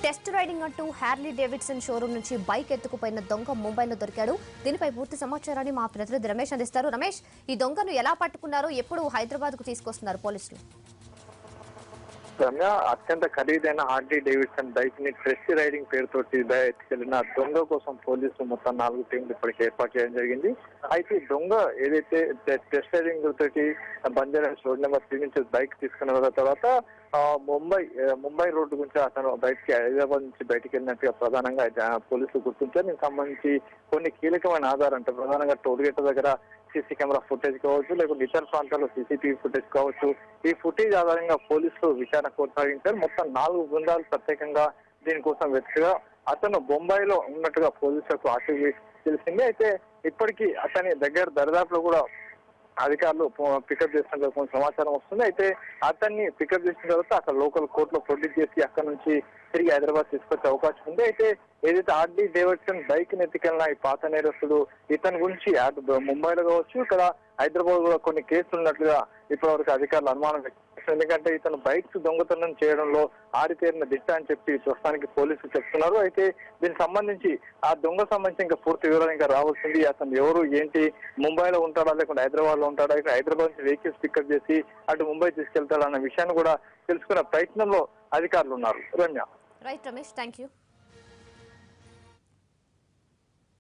Test riding అంటూ Harley Davidson showroom నుంచి bike ఎత్తుకుపోయిన దొంగ ముంబైలో దొరికాడు. దీనిపై పూర్తి సమాచారాన్ని మా ప్రతినిధి రమేష్ అందిస్తారు. రమేష్, ఈ దొంగను ఎలా పట్టుకున్నారు, ఎప్పుడు హైదరాబాద్ కు తీసుకొస్తున్నారు పోలీసులు? రమ్య, అత్యంత ఖరీదైన హార్లీ డేవిడ్సన్ బైక్ ని టెస్ట్ రైడింగ్ పేరుతోటి ఎత్తుకెళ్లిన దొంగ కోసం పోలీసులు మొత్తం 4 టీంలు ఇప్పటికే ఏర్పాటు చేయడం జరిగింది. అయితే దొంగ ఏదైతే టెస్ట్ రైడింగ్ తోటి బంజారా రోడ్ నెంబర్ 3 నుంచి బైక్ తీసుకున్న తర్వాత ముంబై రోడ్డు గురించి అతను బయటికి హైదరాబాద్ నుంచి బయటికి వెళ్ళినట్టుగా ప్రధానంగా పోలీసులు గుర్తించారు. దీనికి సంబంధించి కొన్ని కీలకమైన ఆధారం అంటే ప్రధానంగా టోల్ గేట్ దగ్గర సీసీ కెమెరా ఫుటేజ్ కావచ్చు, లేకుంటే ఇతర ప్రాంతాల్లో సీసీటీవీ ఫుటేజ్ కావచ్చు. ఈ ఫుటేజ్ ఆధారంగా పోలీసులు విచారణ కొనసాగించారు. మొత్తం 4 బృందాలు ప్రత్యేకంగా దీనికోసం వెతుకగా అతను బొంబాయిలో ఉన్నట్టుగా పోలీసులకు ఆచూకీ తెలిసింది. అయితే ఇప్పటికీ అతని దగ్గర దరిదాపులో కూడా అధికారులు పికప్ చేసినట్టు కొంచెం సమాచారం వస్తుంది. అయితే అతన్ని పికప్ చేసిన తర్వాత అక్కడ లోకల్ కోర్టులో ప్రొడ్యూస్ చేసి అక్కడ నుంచి తిరిగి హైదరాబాద్ తీసుకొచ్చే అవకాశం ఉంది. అయితే ఏదైతే హార్లీ డేవిడ్సన్ బైక్ నెత్తికెళ్ళిన ఈ పాత నేరస్తుడు ఇతని గురించి ముంబైలో కావచ్చు, ఇక్కడ హైదరాబాద్ కూడా కొన్ని కేసులు ఉన్నట్లుగా ఇప్పటివరకు అధికారులు అనుమానం వ్యక్తం చేస్తున్నారు. ఎందుకంటే ఇతను బైక్స్ దొంగతనం చేయడంలో ఆరితేరిన దిట్ట అని చెప్పి ప్రస్తుతానికి పోలీసులు చెప్తున్నారు. అయితే దీనికి సంబంధించి ఆ దొంగ సంబంధించి ఇంకా పూర్తి వివరాలు ఇంకా రావాల్సింది. అతను ఎవరు ఏంటి, ముంబైలో ఉంటాడా లేకుంటే హైదరాబాద్ లో ఉంటాడా, ఇక్కడ హైదరాబాద్ నుంచి వెహికల్స్ పికప్ చేసి అటు ముంబై తీసుకెళ్తాడా అన్న విషయాన్ని కూడా తెలుసుకునే ప్రయత్నంలో అధికారులు ఉన్నారు. Ramya. Right Ramesh, thank you.